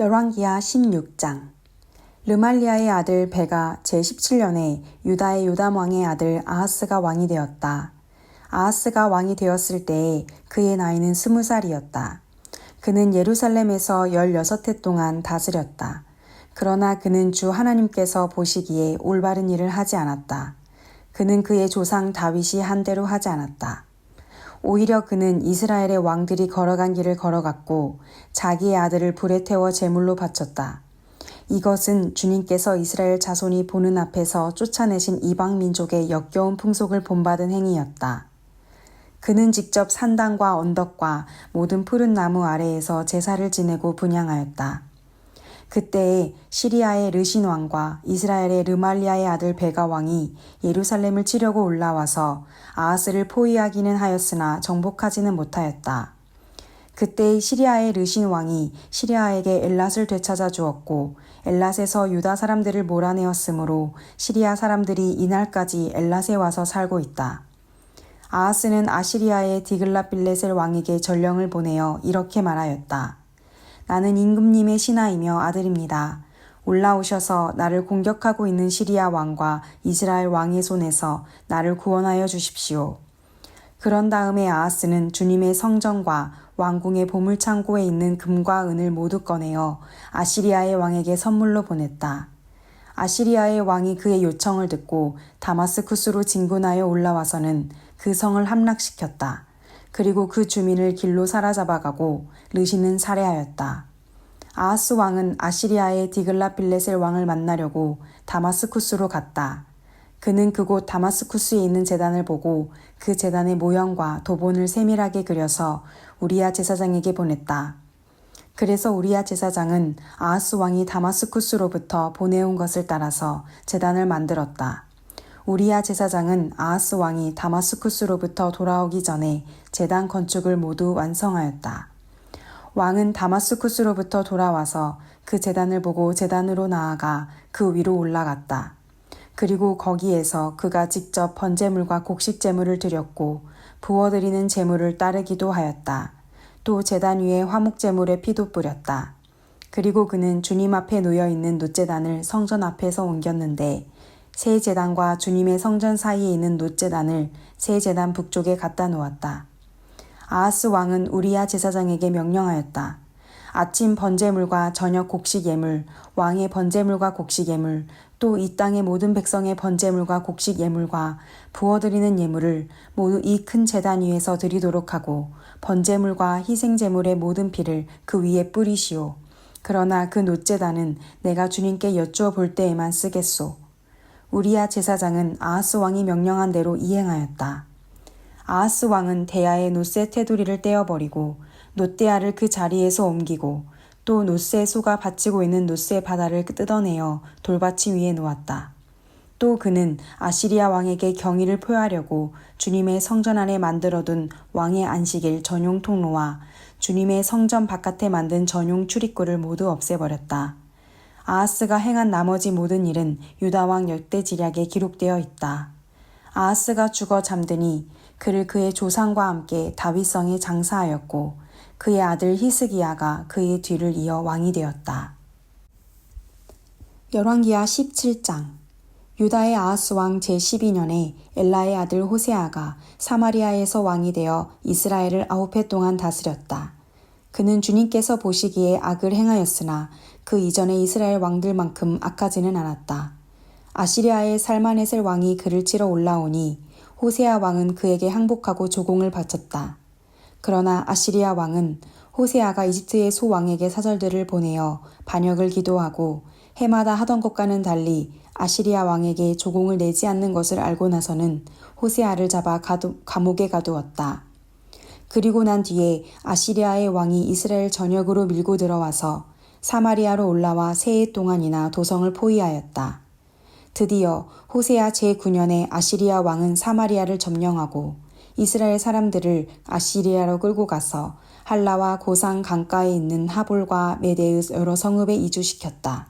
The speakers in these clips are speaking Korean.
열왕기하 16장. 르말리아의 아들 베가 제17년에 유다의 요담 왕의 아들 아하스가 왕이 되었다. 아하스가 왕이 되었을 때에 그의 나이는 20살이었다. 그는 예루살렘에서 16해 동안 다스렸다. 그러나 그는 주 하나님께서 보시기에 올바른 일을 하지 않았다. 그는 그의 조상 다윗이 한 대로 하지 않았다. 오히려 그는 이스라엘의 왕들이 걸어간 길을 걸어갔고 자기의 아들을 불에 태워 제물로 바쳤다. 이것은 주님께서 이스라엘 자손이 보는 앞에서 쫓아내신 이방 민족의 역겨운 풍속을 본받은 행위였다. 그는 직접 산당과 언덕과 모든 푸른 나무 아래에서 제사를 지내고 분향하였다. 그때에 시리아의 르신 왕과 이스라엘의 르말리아의 아들 베가 왕이 예루살렘을 치려고 올라와서 아하스를 포위하기는 하였으나 정복하지는 못하였다. 그때 시리아의 르신 왕이 시리아에게 엘랏을 되찾아 주었고 엘랏에서 유다 사람들을 몰아내었으므로 시리아 사람들이 이날까지 엘랏에 와서 살고 있다. 아하스는 아시리아의 디글랏빌레셀 왕에게 전령을 보내어 이렇게 말하였다. 나는 임금님의 신하이며 아들입니다. 올라오셔서 나를 공격하고 있는 시리아 왕과 이스라엘 왕의 손에서 나를 구원하여 주십시오. 그런 다음에 아하스는 주님의 성전과 왕궁의 보물창고에 있는 금과 은을 모두 꺼내어 아시리아의 왕에게 선물로 보냈다. 아시리아의 왕이 그의 요청을 듣고 다마스쿠스로 진군하여 올라와서는 그 성을 함락시켰다. 그리고 그 주민을 길로 사로잡아가고 르신은 살해하였다. 아하스 왕은 아시리아의 디글랏빌레셀 왕을 만나려고 다마스쿠스로 갔다. 그는 그곳 다마스쿠스에 있는 제단을 보고 그 제단의 모형과 도본을 세밀하게 그려서 우리야 제사장에게 보냈다. 그래서 우리야 제사장은 아하스 왕이 다마스쿠스로부터 보내온 것을 따라서 제단을 만들었다. 우리야 제사장은 아하스 왕이 다마스쿠스로부터 돌아오기 전에 제단 건축을 모두 완성하였다. 왕은 다마스쿠스로부터 돌아와서 그 제단을 보고 제단으로 나아가 그 위로 올라갔다. 그리고 거기에서 그가 직접 번제물과 곡식제물을 드렸고 부어드리는 제물을 따르기도 하였다. 또 제단 위에 화목제물에 피도 뿌렸다. 그리고 그는 주님 앞에 놓여있는 놋제단을 성전 앞에서 옮겼는데 새 제단과 주님의 성전 사이에 있는 놋제단을 새 제단 북쪽에 갖다 놓았다. 아하스 왕은 우리야 제사장에게 명령하였다. 아침 번제물과 저녁 곡식 예물, 왕의 번제물과 곡식 예물, 또 이 땅의 모든 백성의 번제물과 곡식 예물과 부어드리는 예물을 모두 이 큰 제단 위에서 드리도록 하고 번제물과 희생제물의 모든 피를 그 위에 뿌리시오. 그러나 그 놋제단은 내가 주님께 여쭈어 볼 때에만 쓰겠소. 우리야 제사장은 아하스 왕이 명령한 대로 이행하였다. 아하스 왕은 대야의 놋새 테두리를 떼어버리고 놋대야를 그 자리에서 옮기고 또 놋새 소가 받치고 있는 놋새 바다를 뜯어내어 돌받침 위에 놓았다. 또 그는 아시리아 왕에게 경의를 표하려고 주님의 성전 안에 만들어둔 왕의 안식일 전용 통로와 주님의 성전 바깥에 만든 전용 출입구를 모두 없애버렸다. 아하스가 행한 나머지 모든 일은 유다왕 역대지략에 기록되어 있다. 아하스가 죽어 잠드니 그를 그의 조상과 함께 다윗성에 장사하였고 그의 아들 히스기야가 그의 뒤를 이어 왕이 되었다. 열왕기하 17장. 유다의 아하스 왕 제12년에 엘라의 아들 호세아가 사마리아에서 왕이 되어 이스라엘을 9해 동안 다스렸다. 그는 주님께서 보시기에 악을 행하였으나 그 이전의 이스라엘 왕들만큼 악하지는 않았다. 아시리아의 살마네셀 왕이 그를 치러 올라오니 호세아 왕은 그에게 항복하고 조공을 바쳤다. 그러나 아시리아 왕은 호세아가 이집트의 소 왕에게 사절들을 보내어 반역을 기도하고 해마다 하던 것과는 달리 아시리아 왕에게 조공을 내지 않는 것을 알고 나서는 호세아를 잡아 감옥에 가두었다. 그리고 난 뒤에 아시리아의 왕이 이스라엘 전역으로 밀고 들어와서 사마리아로 올라와 세 해 동안이나 도성을 포위하였다. 드디어 호세아 제9년에 아시리아 왕은 사마리아를 점령하고 이스라엘 사람들을 아시리아로 끌고 가서 할라와 고상 강가에 있는 하볼과 메대의 여러 성읍에 이주시켰다.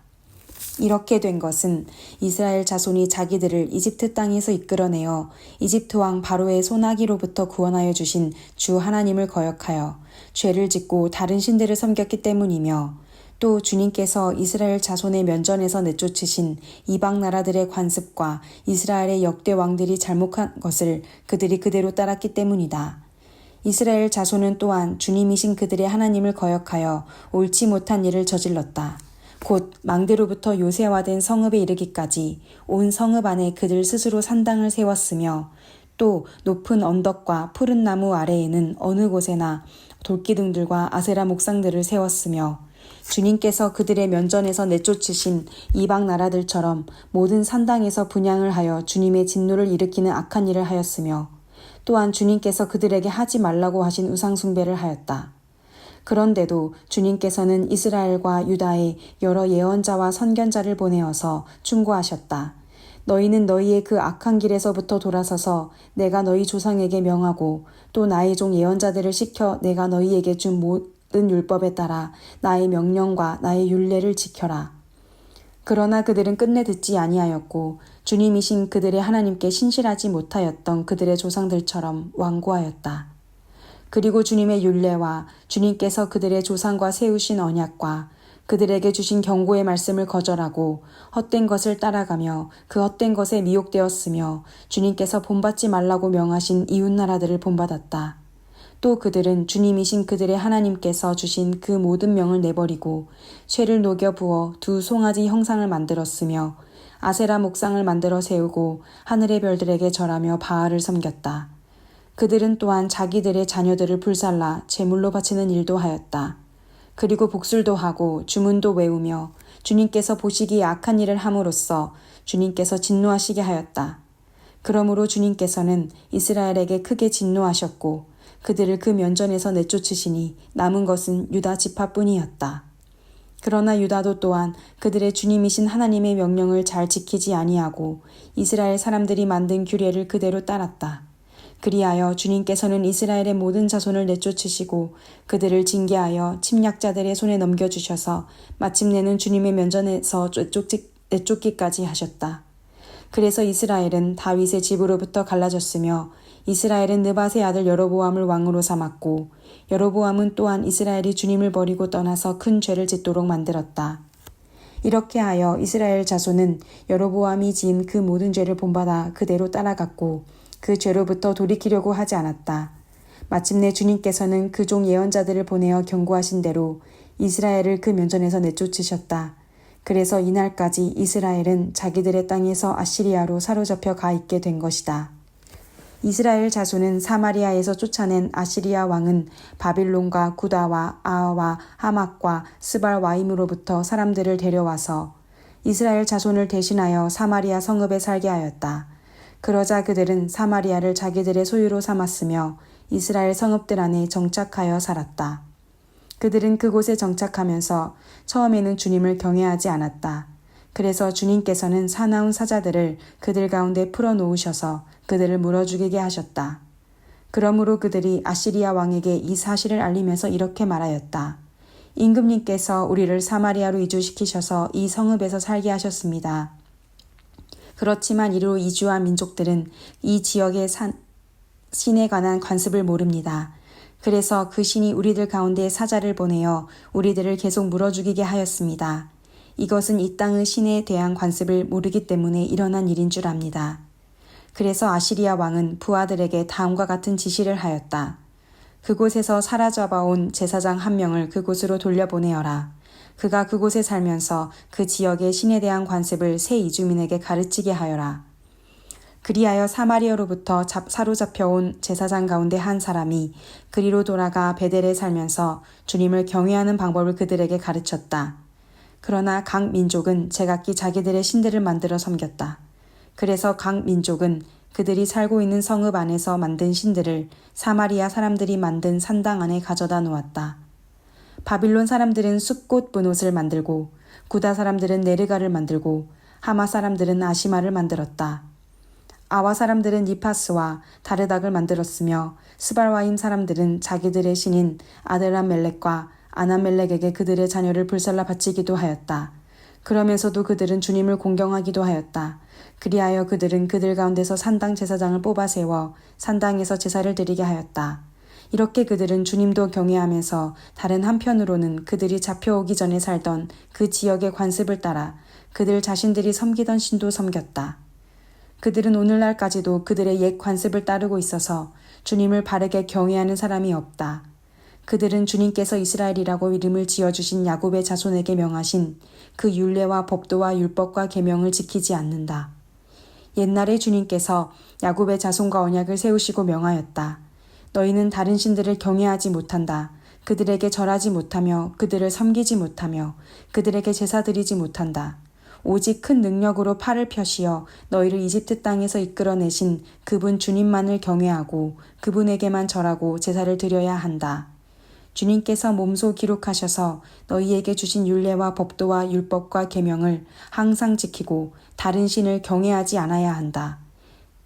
이렇게 된 것은 이스라엘 자손이 자기들을 이집트 땅에서 이끌어내어 이집트 왕 바로의 손아귀로부터 구원하여 주신 주 하나님을 거역하여 죄를 짓고 다른 신들을 섬겼기 때문이며 또 주님께서 이스라엘 자손의 면전에서 내쫓으신 이방 나라들의 관습과 이스라엘의 역대 왕들이 잘못한 것을 그들이 그대로 따랐기 때문이다. 이스라엘 자손은 또한 주님이신 그들의 하나님을 거역하여 옳지 못한 일을 저질렀다. 곧 망대로부터 요새화된 성읍에 이르기까지 온 성읍 안에 그들 스스로 산당을 세웠으며 또 높은 언덕과 푸른 나무 아래에는 어느 곳에나 돌기둥들과 아세라 목상들을 세웠으며 주님께서 그들의 면전에서 내쫓으신 이방 나라들처럼 모든 산당에서 분향을 하여 주님의 진노를 일으키는 악한 일을 하였으며 또한 주님께서 그들에게 하지 말라고 하신 우상 숭배를 하였다. 그런데도 주님께서는 이스라엘과 유다에 여러 예언자와 선견자를 보내어서 충고하셨다. 너희는 너희의 그 악한 길에서부터 돌아서서 내가 너희 조상에게 명하고 또 나의 종 예언자들을 시켜 내가 너희에게 준 모든 율법에 따라 나의 명령과 나의 율례를 지켜라. 그러나 그들은 끝내 듣지 아니하였고 주님이신 그들의 하나님께 신실하지 못하였던 그들의 조상들처럼 완고하였다. 그리고 주님의 율례와 주님께서 그들의 조상과 세우신 언약과 그들에게 주신 경고의 말씀을 거절하고 헛된 것을 따라가며 그 헛된 것에 미혹되었으며 주님께서 본받지 말라고 명하신 이웃나라들을 본받았다. 또 그들은 주님이신 그들의 하나님께서 주신 그 모든 명을 내버리고 쇠를 녹여 부어 두 송아지 형상을 만들었으며 아세라 목상을 만들어 세우고 하늘의 별들에게 절하며 바알을 섬겼다. 그들은 또한 자기들의 자녀들을 불살라 제물로 바치는 일도 하였다. 그리고 복술도 하고 주문도 외우며 주님께서 보시기에 악한 일을 함으로써 주님께서 진노하시게 하였다. 그러므로 주님께서는 이스라엘에게 크게 진노하셨고 그들을 그 면전에서 내쫓으시니 남은 것은 유다 지파뿐이었다. 그러나 유다도 또한 그들의 주님이신 하나님의 명령을 잘 지키지 아니하고 이스라엘 사람들이 만든 규례를 그대로 따랐다. 그리하여 주님께서는 이스라엘의 모든 자손을 내쫓으시고 그들을 징계하여 침략자들의 손에 넘겨주셔서 마침내는 주님의 면전에서 내쫓기까지 하셨다. 그래서 이스라엘은 다윗의 집으로부터 갈라졌으며 이스라엘은 느밧의 아들 여로보암을 왕으로 삼았고 여로보암은 또한 이스라엘이 주님을 버리고 떠나서 큰 죄를 짓도록 만들었다. 이렇게 하여 이스라엘 자손은 여로보암이 지은 그 모든 죄를 본받아 그대로 따라갔고 그 죄로부터 돌이키려고 하지 않았다. 마침내 주님께서는 그 종 예언자들을 보내어 경고하신 대로 이스라엘을 그 면전에서 내쫓으셨다. 그래서 이날까지 이스라엘은 자기들의 땅에서 아시리아로 사로잡혀 가 있게 된 것이다. 이스라엘 자손은 사마리아에서 쫓아낸 아시리아 왕은 바빌론과 구다와 아와 하맛과 스발와임으로부터 사람들을 데려와서 이스라엘 자손을 대신하여 사마리아 성읍에 살게 하였다. 그러자 그들은 사마리아를 자기들의 소유로 삼았으며 이스라엘 성읍들 안에 정착하여 살았다. 그들은 그곳에 정착하면서 처음에는 주님을 경외하지 않았다. 그래서 주님께서는 사나운 사자들을 그들 가운데 풀어놓으셔서 그들을 물어죽이게 하셨다. 그러므로 그들이 아시리아 왕에게 이 사실을 알리면서 이렇게 말하였다. 임금님께서 우리를 사마리아로 이주시키셔서 이 성읍에서 살게 하셨습니다. 그렇지만 이로 이주한 민족들은 이 지역의 신에 관한 관습을 모릅니다. 그래서 그 신이 우리들 가운데 사자를 보내어 우리들을 계속 물어죽이게 하였습니다. 이것은 이 땅의 신에 대한 관습을 모르기 때문에 일어난 일인 줄 압니다. 그래서 아시리아 왕은 부하들에게 다음과 같은 지시를 하였다. 그곳에서 사로잡아온 제사장 한 명을 그곳으로 돌려보내어라. 그가 그곳에 살면서 그 지역의 신에 대한 관습을 새 이주민에게 가르치게 하여라. 그리하여 사마리아로부터 사로잡혀온 제사장 가운데 한 사람이 그리로 돌아가 베델에 살면서 주님을 경외하는 방법을 그들에게 가르쳤다. 그러나 각 민족은 제각기 자기들의 신들을 만들어 섬겼다. 그래서 각 민족은 그들이 살고 있는 성읍 안에서 만든 신들을 사마리아 사람들이 만든 산당 안에 가져다 놓았다. 바빌론 사람들은 숲꽃 분옷을 만들고 구다 사람들은 네르가를 만들고 하마 사람들은 아시마를 만들었다. 아와 사람들은 니파스와 다르닥을 만들었으며 스발와임 사람들은 자기들의 신인 아드람멜렉과 아나멜렉에게 그들의 자녀를 불살라 바치기도 하였다. 그러면서도 그들은 주님을 공경하기도 하였다. 그리하여 그들은 그들 가운데서 산당 제사장을 뽑아 세워 산당에서 제사를 드리게 하였다. 이렇게 그들은 주님도 경외하면서 다른 한편으로는 그들이 잡혀오기 전에 살던 그 지역의 관습을 따라 그들 자신들이 섬기던 신도 섬겼다. 그들은 오늘날까지도 그들의 옛 관습을 따르고 있어서 주님을 바르게 경외하는 사람이 없다. 그들은 주님께서 이스라엘이라고 이름을 지어주신 야곱의 자손에게 명하신 그 율례와 법도와 율법과 계명을 지키지 않는다. 옛날에 주님께서 야곱의 자손과 언약을 세우시고 명하였다. 너희는 다른 신들을 경외하지 못한다. 그들에게 절하지 못하며 그들을 섬기지 못하며 그들에게 제사 드리지 못한다. 오직 큰 능력으로 팔을 펴시어 너희를 이집트 땅에서 이끌어내신 그분 주님만을 경외하고 그분에게만 절하고 제사를 드려야 한다. 주님께서 몸소 기록하셔서 너희에게 주신 율례와 법도와 율법과 계명을 항상 지키고 다른 신을 경외하지 않아야 한다.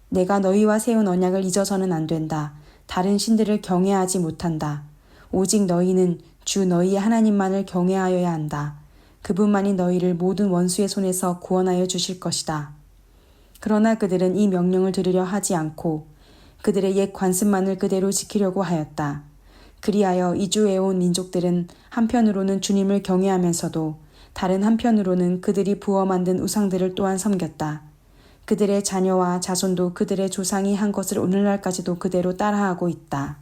내가 너희와 세운 언약을 잊어서는 안 된다. 다른 신들을 경외하지 못한다. 오직 너희는 주 너희의 하나님만을 경외하여야 한다. 그분만이 너희를 모든 원수의 손에서 구원하여 주실 것이다. 그러나 그들은 이 명령을 들으려 하지 않고 그들의 옛 관습만을 그대로 지키려고 하였다. 그리하여 이주해온 민족들은 한편으로는 주님을 경외하면서도 다른 한편으로는 그들이 부어 만든 우상들을 또한 섬겼다. 그들의 자녀와 자손도 그들의 조상이 한 것을 오늘날까지도 그대로 따라하고 있다.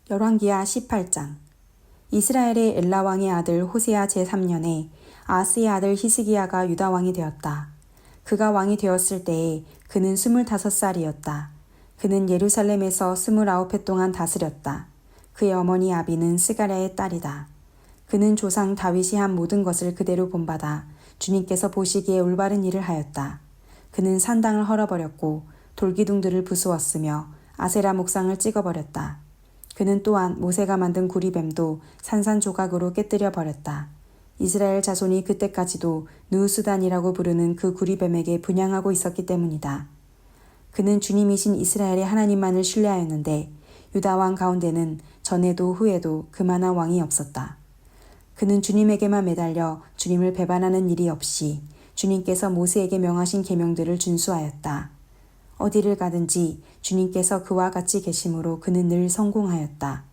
열왕기하 18장. 이스라엘의 엘라 왕의 아들 호세아 제3년에 아하스의 아들 히스기야가 유다 왕이 되었다. 그가 왕이 되었을 때에 그는 25살이었다. 그는 예루살렘에서 29해 동안 다스렸다. 그의 어머니 아비는 스가랴의 딸이다. 그는 조상 다윗이 한 모든 것을 그대로 본받아 주님께서 보시기에 올바른 일을 하였다. 그는 산당을 헐어버렸고 돌기둥들을 부수었으며 아세라 목상을 찍어버렸다. 그는 또한 모세가 만든 구리뱀도 산산조각으로 깨뜨려 버렸다. 이스라엘 자손이 그때까지도 느우수단이라고 부르는 그 구리뱀에게 분향하고 있었기 때문이다. 그는 주님이신 이스라엘의 하나님만을 신뢰하였는데 유다 왕 가운데는 전에도 후에도 그만한 왕이 없었다. 그는 주님에게만 매달려 주님을 배반하는 일이 없이 주님께서 모세에게 명하신 계명들을 준수하였다. 어디를 가든지 주님께서 그와 같이 계심으로 그는 늘 성공하였다.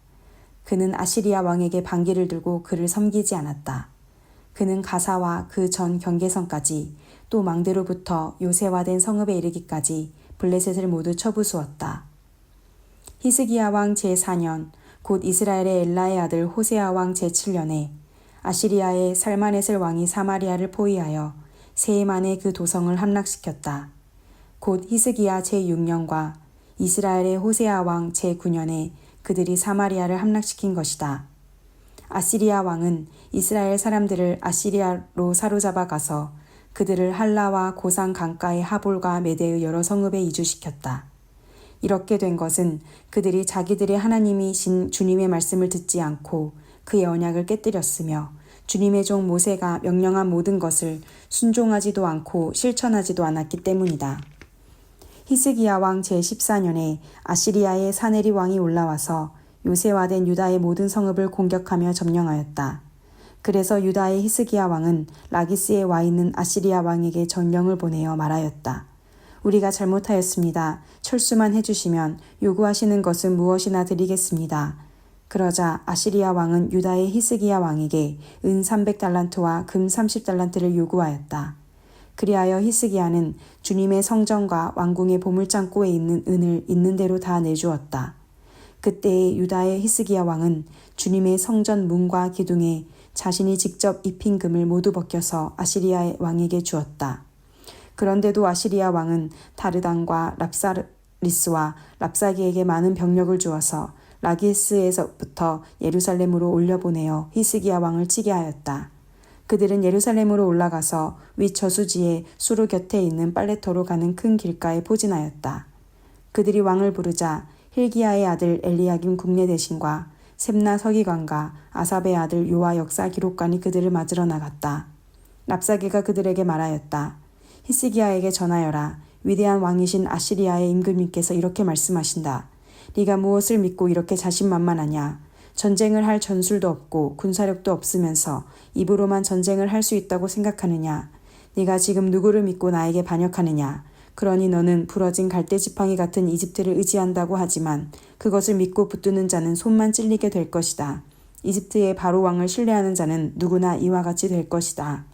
그는 아시리아 왕에게 반기를 들고 그를 섬기지 않았다. 그는 가사와 그 전 경계선까지 또 망대로부터 요새화된 성읍에 이르기까지 블레셋을 모두 쳐부수었다. 히스기야 왕 제4년 곧 이스라엘의 엘라의 아들 호세아 왕 제7년에 아시리아의 살마네셀 왕이 사마리아를 포위하여 세해 만에 그 도성을 함락시켰다. 곧 히스기야 제6년과 이스라엘의 호세아 왕 제9년에 그들이 사마리아를 함락시킨 것이다. 아시리아 왕은 이스라엘 사람들을 아시리아로 사로잡아 가서 그들을 할라와 고산 강가의 하볼과 메대의 여러 성읍에 이주시켰다. 이렇게 된 것은 그들이 자기들의 하나님이신 주님의 말씀을 듣지 않고 그의 언약을 깨뜨렸으며 주님의 종 모세가 명령한 모든 것을 순종하지도 않고 실천하지도 않았기 때문이다. 히스기야 왕 제14년에 아시리아의 사네리 왕이 올라와서 요새화된 유다의 모든 성읍을 공격하며 점령하였다. 그래서 유다의 히스기야 왕은 라기스에 와 있는 아시리아 왕에게 전령을 보내어 말하였다. 우리가 잘못하였습니다. 철수만 해주시면 요구하시는 것은 무엇이나 드리겠습니다. 그러자 아시리아 왕은 유다의 히스기야 왕에게 은 300달란트와 금 30달란트를 요구하였다. 그리하여 히스기야는 주님의 성전과 왕궁의 보물창고에 있는 은을 있는 대로 다 내주었다. 그때의 유다의 히스기야 왕은 주님의 성전 문과 기둥에 자신이 직접 입힌 금을 모두 벗겨서 아시리아 왕에게 주었다. 그런데도 아시리아 왕은 다르단과 랍사리스와 랍사기에게 많은 병력을 주어서 라기스에서부터 예루살렘으로 올려보내어 히스기야 왕을 치게 하였다. 그들은 예루살렘으로 올라가서 윗 저수지에 수루 곁에 있는 빨래터로 가는 큰 길가에 포진하였다. 그들이 왕을 부르자 힐기야의 아들 엘리야김 국내 대신과 셈나 서기관과 아삽의 아들 요아 역사 기록관이 그들을 맞으러 나갔다. 랍사게가 그들에게 말하였다. 히스기야에게 전하여라. 위대한 왕이신 아시리아의 임금님께서 이렇게 말씀하신다. 네가 무엇을 믿고 이렇게 자신만만하냐. 전쟁을 할 전술도 없고 군사력도 없으면서 입으로만 전쟁을 할 수 있다고 생각하느냐. 네가 지금 누구를 믿고 나에게 반역하느냐. 그러니 너는 부러진 갈대지팡이 같은 이집트를 의지한다고 하지만 그것을 믿고 붙드는 자는 손만 찔리게 될 것이다. 이집트의 바로 왕을 신뢰하는 자는 누구나 이와 같이 될 것이다.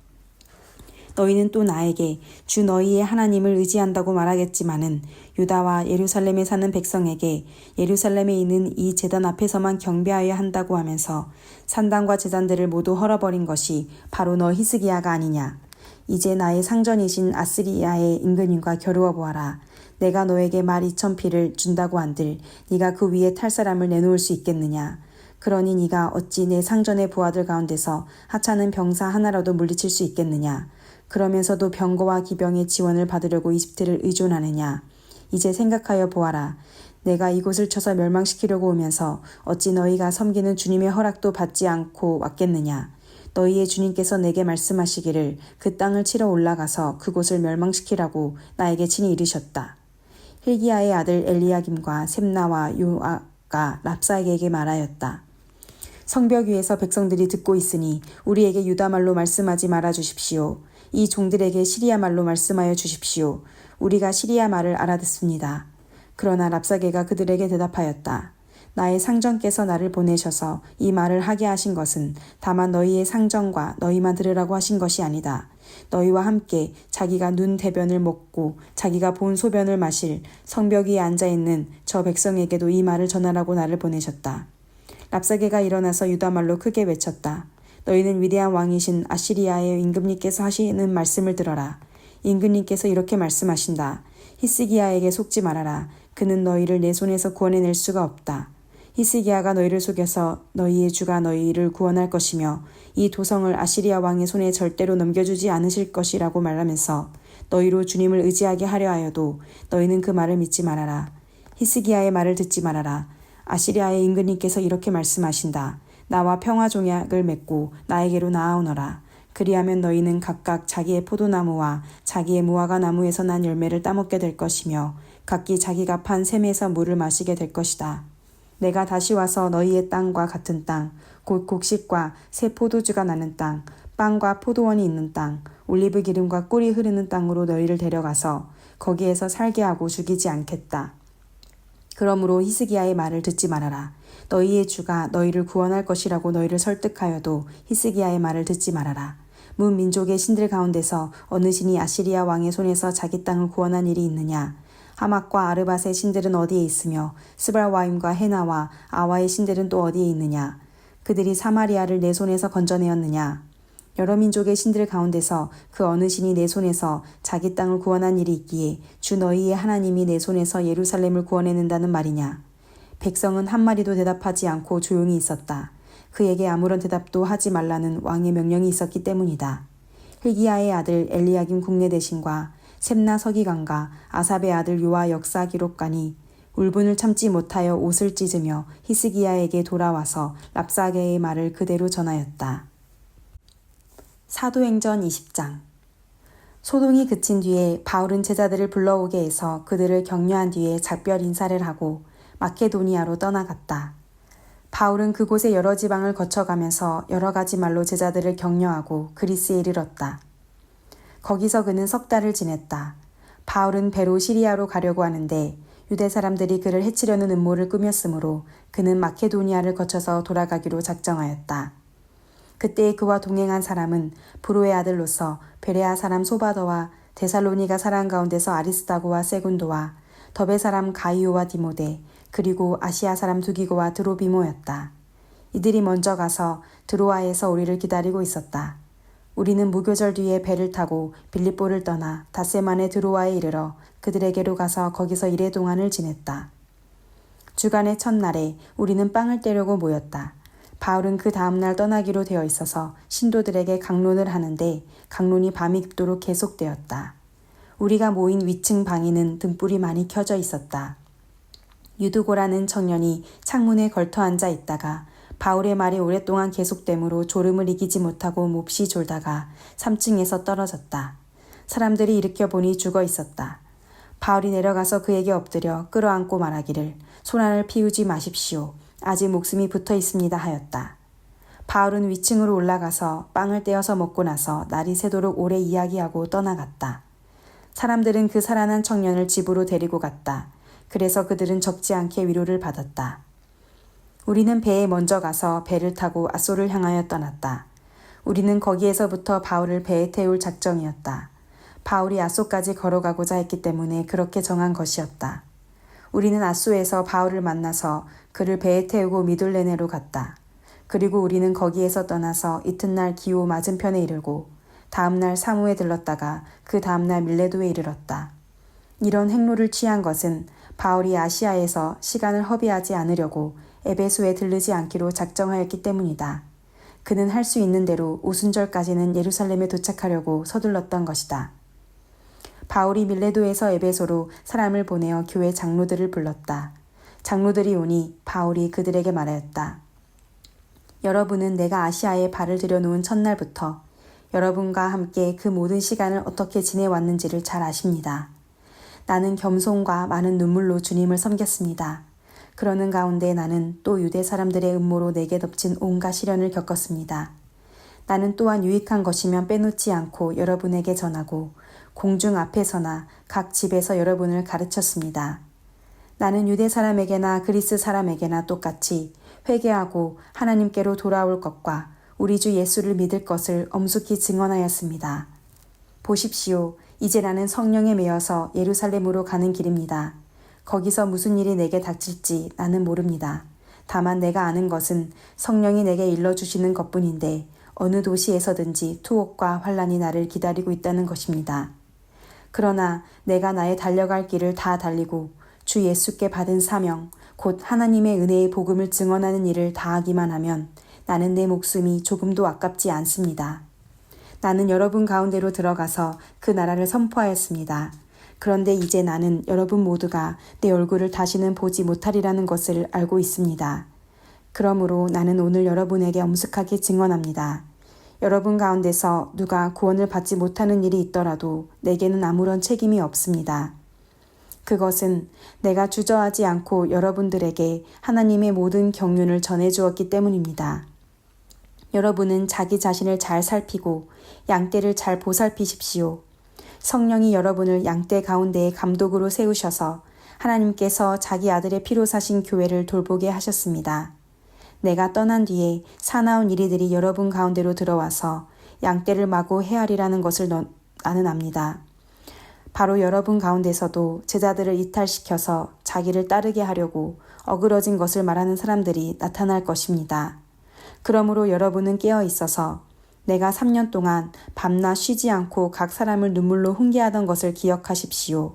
너희는 또 나에게 주 너희의 하나님을 의지한다고 말하겠지만은 유다와 예루살렘에 사는 백성에게 예루살렘에 있는 이 제단 앞에서만 경배하여야 한다고 하면서 산당과 제단들을 모두 헐어버린 것이 바로 너 히스기야가 아니냐. 이제 나의 상전이신 아스리야의 임금님과 겨루어 보아라. 내가 너에게 12,000피를 준다고 한들 네가 그 위에 탈 사람을 내놓을 수 있겠느냐. 그러니 네가 어찌 내 상전의 부하들 가운데서 하찮은 병사 하나라도 물리칠 수 있겠느냐. 그러면서도 병거와 기병의 지원을 받으려고 이집트를 의존하느냐. 이제 생각하여 보아라. 내가 이곳을 쳐서 멸망시키려고 오면서 어찌 너희가 섬기는 주님의 허락도 받지 않고 왔겠느냐. 너희의 주님께서 내게 말씀하시기를 그 땅을 치러 올라가서 그곳을 멸망시키라고 나에게 친히 이르셨다. hil기야의 아들 엘리야김과 셈나와 요아가 랍사에게 말하였다. 성벽 위에서 백성들이 듣고 있으니 우리에게 유다말로 말씀하지 말아 주십시오. 이 종들에게 시리아 말로 말씀하여 주십시오. 우리가 시리아 말을 알아듣습니다. 그러나 랍사게가 그들에게 대답하였다. 나의 상전께서 나를 보내셔서 이 말을 하게 하신 것은 다만 너희의 상전과 너희만 들으라고 하신 것이 아니다. 너희와 함께 자기가 눈 대변을 먹고 자기가 본 소변을 마실 성벽 위에 앉아있는 저 백성에게도 이 말을 전하라고 나를 보내셨다. 랍사게가 일어나서 유다말로 크게 외쳤다. 너희는 위대한 왕이신 아시리아의 임금님께서 하시는 말씀을 들어라. 임금님께서 이렇게 말씀하신다. 히스기야에게 속지 말아라. 그는 너희를 내 손에서 구원해낼 수가 없다. 히스기야가 너희를 속여서 너희의 주가 너희를 구원할 것이며 이 도성을 아시리아 왕의 손에 절대로 넘겨주지 않으실 것이라고 말하면서 너희로 주님을 의지하게 하려 하여도 너희는 그 말을 믿지 말아라. 히스기야의 말을 듣지 말아라. 아시리아의 임금님께서 이렇게 말씀하신다. 나와 평화 종약을 맺고 나에게로 나아오너라. 그리하면 너희는 각각 자기의 포도나무와 자기의 무화과 나무에서 난 열매를 따먹게 될 것이며 각기 자기가 판 샘에서 물을 마시게 될 것이다. 내가 다시 와서 너희의 땅과 같은 땅, 곧 곡식과 새 포도주가 나는 땅, 빵과 포도원이 있는 땅, 올리브 기름과 꿀이 흐르는 땅으로 너희를 데려가서 거기에서 살게 하고 죽이지 않겠다. 그러므로 히스기야의 말을 듣지 말아라. 너희의 주가 너희를 구원할 것이라고 너희를 설득하여도 히스기야의 말을 듣지 말아라. 문 민족의 신들 가운데서 어느 신이 아시리아 왕의 손에서 자기 땅을 구원한 일이 있느냐. 하맛과 아르밧의 신들은 어디에 있으며 스발와임과 헤나와 아와의 신들은 또 어디에 있느냐. 그들이 사마리아를 내 손에서 건져내었느냐. 여러 민족의 신들 가운데서 그 어느 신이 내 손에서 자기 땅을 구원한 일이 있기에 주 너희의 하나님이 내 손에서 예루살렘을 구원해낸다는 말이냐. 백성은 한마디도 대답하지 않고 조용히 있었다. 그에게 아무런 대답도 하지 말라는 왕의 명령이 있었기 때문이다. hil기야의 아들 엘리야김 국내대신과 셈나 서기관과 아삽의 아들 요아 역사 기록관이 울분을 참지 못하여 옷을 찢으며 히스기야에게 돌아와서 랍사게의 말을 그대로 전하였다. 사도행전 20장. 소동이 그친 뒤에 바울은 제자들을 불러오게 해서 그들을 격려한 뒤에 작별 인사를 하고 마케도니아로 떠나갔다. 바울은 그곳의 여러 지방을 거쳐가면서 여러 가지 말로 제자들을 격려하고 그리스에 이르렀다. 거기서 그는 석 달을 지냈다. 바울은 배로 시리아로 가려고 하는데 유대 사람들이 그를 해치려는 음모를 꾸몄으므로 그는 마케도니아를 거쳐서 돌아가기로 작정하였다. 그때 그와 동행한 사람은 브로의 아들로서 베레아 사람 소바더와 데살로니가 사람 가운데서 아리스다고와 세군도와 더베 사람 가이오와 디모데 그리고 아시아 사람 두기고와 드로비모였다. 이들이 먼저 가서 드로아에서 우리를 기다리고 있었다. 우리는 무교절 뒤에 배를 타고 빌립보를 떠나 닷새만에 드로아에 이르러 그들에게로 가서 거기서 이래 동안을 지냈다. 주간의 첫날에 우리는 빵을 떼려고 모였다. 바울은 그 다음날 떠나기로 되어 있어서 신도들에게 강론을 하는데 강론이 밤이 깊도록 계속되었다. 우리가 모인 위층 방에는 등불이 많이 켜져 있었다. 유두고라는 청년이 창문에 걸터 앉아 있다가 바울의 말이 오랫동안 계속되므로 졸음을 이기지 못하고 몹시 졸다가 3층에서 떨어졌다. 사람들이 일으켜 보니 죽어 있었다. 바울이 내려가서 그에게 엎드려 끌어안고 말하기를 소란을 피우지 마십시오. 아직 목숨이 붙어 있습니다 하였다. 바울은 위층으로 올라가서 빵을 떼어서 먹고 나서 날이 새도록 오래 이야기하고 떠나갔다. 사람들은 그 살아난 청년을 집으로 데리고 갔다. 그래서 그들은 적지 않게 위로를 받았다. 우리는 배에 먼저 가서 배를 타고 아소를 향하여 떠났다. 우리는 거기에서부터 바울을 배에 태울 작정이었다. 바울이 아소까지 걸어가고자 했기 때문에 그렇게 정한 것이었다. 우리는 아소에서 바울을 만나서 그를 배에 태우고 미둘레네로 갔다. 그리고 우리는 거기에서 떠나서 이튿날 기오 맞은편에 이르고 다음날 사무에 들렀다가 그 다음날 밀레도에 이르렀다. 이런 행로를 취한 것은 바울이 아시아에서 시간을 허비하지 않으려고 에베소에 들르지 않기로 작정하였기 때문이다. 그는 할 수 있는 대로 오순절까지는 예루살렘에 도착하려고 서둘렀던 것이다. 바울이 밀레도에서 에베소로 사람을 보내어 교회 장로들을 불렀다. 장로들이 오니 바울이 그들에게 말하였다. 여러분은 내가 아시아에 발을 들여놓은 첫날부터 여러분과 함께 그 모든 시간을 어떻게 지내왔는지를 잘 아십니다. 나는 겸손과 많은 눈물로 주님을 섬겼습니다. 그러는 가운데 나는 또 유대 사람들의 음모로 내게 덮친 온갖 시련을 겪었습니다. 나는 또한 유익한 것이면 빼놓지 않고 여러분에게 전하고 공중 앞에서나 각 집에서 여러분을 가르쳤습니다. 나는 유대 사람에게나 그리스 사람에게나 똑같이 회개하고 하나님께로 돌아올 것과 우리 주 예수를 믿을 것을 엄숙히 증언하였습니다. 보십시오. 이제 나는 성령에 매여서 예루살렘으로 가는 길입니다. 거기서 무슨 일이 내게 닥칠지 나는 모릅니다. 다만 내가 아는 것은 성령이 내게 일러주시는 것뿐인데 어느 도시에서든지 투옥과 환란이 나를 기다리고 있다는 것입니다. 그러나 내가 나의 달려갈 길을 다 달리고 주 예수께 받은 사명, 곧 하나님의 은혜의 복음을 증언하는 일을 다하기만 하면 나는 내 목숨이 조금도 아깝지 않습니다. 나는 여러분 가운데로 들어가서 그 나라를 선포하였습니다. 그런데 이제 나는 여러분 모두가 내 얼굴을 다시는 보지 못하리라는 것을 알고 있습니다. 그러므로 나는 오늘 여러분에게 엄숙하게 증언합니다. 여러분 가운데서 누가 구원을 받지 못하는 일이 있더라도 내게는 아무런 책임이 없습니다. 그것은 내가 주저하지 않고 여러분들에게 하나님의 모든 경륜을 전해주었기 때문입니다. 여러분은 자기 자신을 잘 살피고 양떼를 잘 보살피십시오. 성령이 여러분을 양떼 가운데에 감독으로 세우셔서 하나님께서 자기 아들의 피로 사신 교회를 돌보게 하셨습니다. 내가 떠난 뒤에 사나운 이리들이 여러분 가운데로 들어와서 양떼를 마구 헤아리라는 것을 나는 압니다. 바로 여러분 가운데서도 제자들을 이탈시켜서 자기를 따르게 하려고 어그러진 것을 말하는 사람들이 나타날 것입니다. 그러므로 여러분은 깨어 있어서 내가 3년 동안 밤낮 쉬지 않고 각 사람을 눈물로 훈계하던 것을 기억하십시오.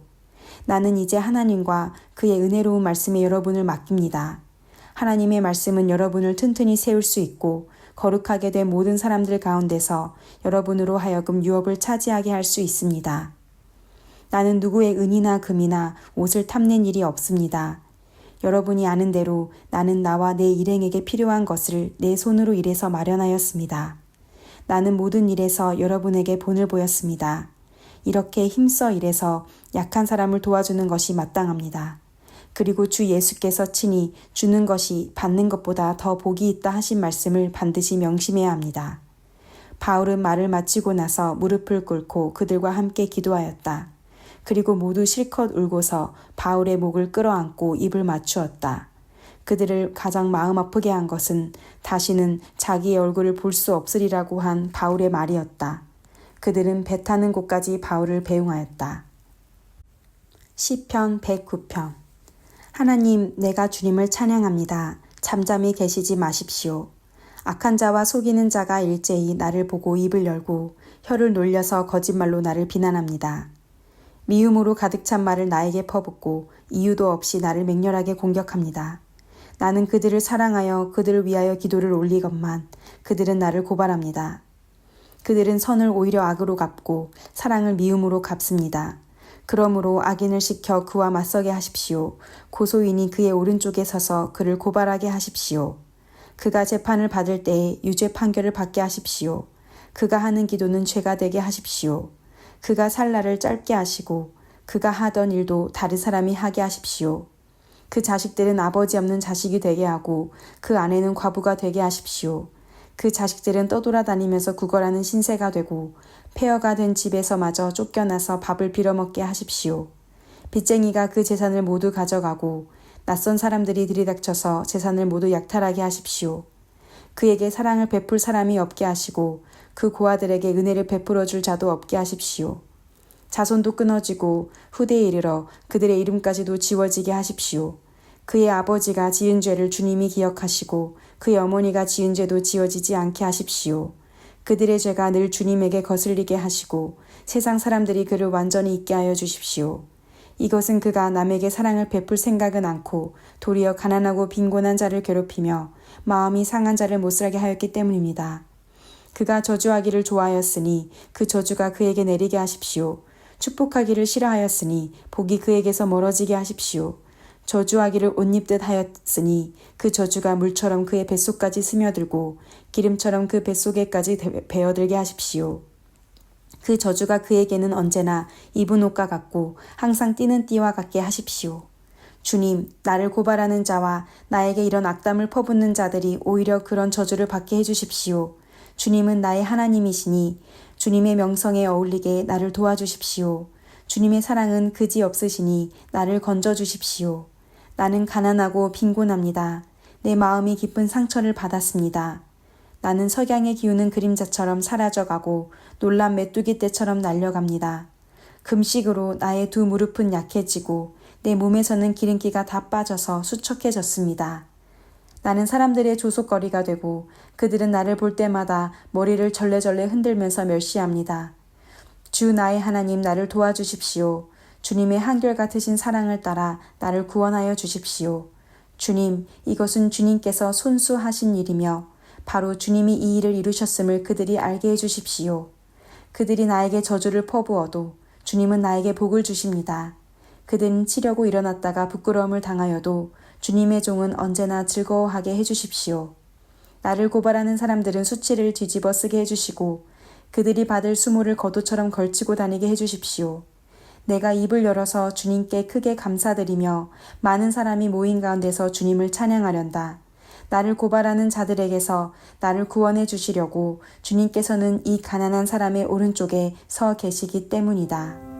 나는 이제 하나님과 그의 은혜로운 말씀에 여러분을 맡깁니다. 하나님의 말씀은 여러분을 튼튼히 세울 수 있고 거룩하게 된 모든 사람들 가운데서 여러분으로 하여금 유업을 차지하게 할 수 있습니다. 나는 누구의 은이나 금이나 옷을 탐낸 일이 없습니다. 여러분이 아는 대로 나는 나와 내 일행에게 필요한 것을 내 손으로 일해서 마련하였습니다. 나는 모든 일에서 여러분에게 본을 보였습니다. 이렇게 힘써 일해서 약한 사람을 도와주는 것이 마땅합니다. 그리고 주 예수께서 친히 주는 것이 받는 것보다 더 복이 있다 하신 말씀을 반드시 명심해야 합니다. 바울은 말을 마치고 나서 무릎을 꿇고 그들과 함께 기도하였다. 그리고 모두 실컷 울고서 바울의 목을 끌어안고 입을 맞추었다. 그들을 가장 마음 아프게 한 것은 다시는 자기의 얼굴을 볼 수 없으리라고 한 바울의 말이었다. 그들은 배 타는 곳까지 바울을 배웅하였다. 시편 109편. 하나님, 내가 주님을 찬양합니다. 잠잠히 계시지 마십시오. 악한 자와 속이는 자가 일제히 나를 보고 입을 열고 혀를 놀려서 거짓말로 나를 비난합니다. 미움으로 가득 찬 말을 나에게 퍼붓고 이유도 없이 나를 맹렬하게 공격합니다. 나는 그들을 사랑하여 그들을 위하여 기도를 올리건만 그들은 나를 고발합니다. 그들은 선을 오히려 악으로 갚고 사랑을 미움으로 갚습니다. 그러므로 악인을 시켜 그와 맞서게 하십시오. 고소인이 그의 오른쪽에 서서 그를 고발하게 하십시오. 그가 재판을 받을 때에 유죄 판결을 받게 하십시오. 그가 하는 기도는 죄가 되게 하십시오. 그가 살 날을 짧게 하시고 그가 하던 일도 다른 사람이 하게 하십시오. 그 자식들은 아버지 없는 자식이 되게 하고 그 아내는 과부가 되게 하십시오. 그 자식들은 떠돌아다니면서 구걸하는 신세가 되고 폐허가 된 집에서마저 쫓겨나서 밥을 빌어먹게 하십시오. 빚쟁이가 그 재산을 모두 가져가고 낯선 사람들이 들이닥쳐서 재산을 모두 약탈하게 하십시오. 그에게 사랑을 베풀 사람이 없게 하시고 그 고아들에게 은혜를 베풀어 줄 자도 없게 하십시오. 자손도 끊어지고 후대에 이르러 그들의 이름까지도 지워지게 하십시오. 그의 아버지가 지은 죄를 주님이 기억하시고 그의 어머니가 지은 죄도 지워지지 않게 하십시오. 그들의 죄가 늘 주님에게 거슬리게 하시고 세상 사람들이 그를 완전히 잊게 하여 주십시오. 이것은 그가 남에게 사랑을 베풀 생각은 않고 도리어 가난하고 빈곤한 자를 괴롭히며 마음이 상한 자를 못살게 하였기 때문입니다. 그가 저주하기를 좋아하였으니 그 저주가 그에게 내리게 하십시오. 축복하기를 싫어하였으니 복이 그에게서 멀어지게 하십시오. 저주하기를 옷 입듯 하였으니 그 저주가 물처럼 그의 뱃속까지 스며들고 기름처럼 그 뱃속에까지 배어들게 하십시오. 그 저주가 그에게는 언제나 입은 옷과 같고 항상 띠는 띠와 같게 하십시오. 주님, 나를 고발하는 자와 나에게 이런 악담을 퍼붓는 자들이 오히려 그런 저주를 받게 해주십시오. 주님은 나의 하나님이시니 주님의 명성에 어울리게 나를 도와주십시오. 주님의 사랑은 그지없으시니 나를 건져주십시오. 나는 가난하고 빈곤합니다. 내 마음이 깊은 상처를 받았습니다. 나는 석양에 기우는 그림자처럼 사라져가고 놀란 메뚜기 떼처럼 날려갑니다. 금식으로 나의 두 무릎은 약해지고 내 몸에서는 기름기가 다 빠져서 수척해졌습니다. 나는 사람들의 조속거리가 되고 그들은 나를 볼 때마다 머리를 절레절레 흔들면서 멸시합니다. 주 나의 하나님 나를 도와주십시오. 주님의 한결같으신 사랑을 따라 나를 구원하여 주십시오. 주님, 이것은 주님께서 손수하신 일이며 바로 주님이 이 일을 이루셨음을 그들이 알게 해주십시오. 그들이 나에게 저주를 퍼부어도 주님은 나에게 복을 주십니다. 그들은 치려고 일어났다가 부끄러움을 당하여도 주님의 종은 언제나 즐거워하게 해주십시오. 나를 고발하는 사람들은 수치를 뒤집어 쓰게 해주시고 그들이 받을 수모를 겉옷처럼 걸치고 다니게 해주십시오. 내가 입을 열어서 주님께 크게 감사드리며 많은 사람이 모인 가운데서 주님을 찬양하련다. 나를 고발하는 자들에게서 나를 구원해 주시려고 주님께서는 이 가난한 사람의 오른쪽에 서 계시기 때문이다.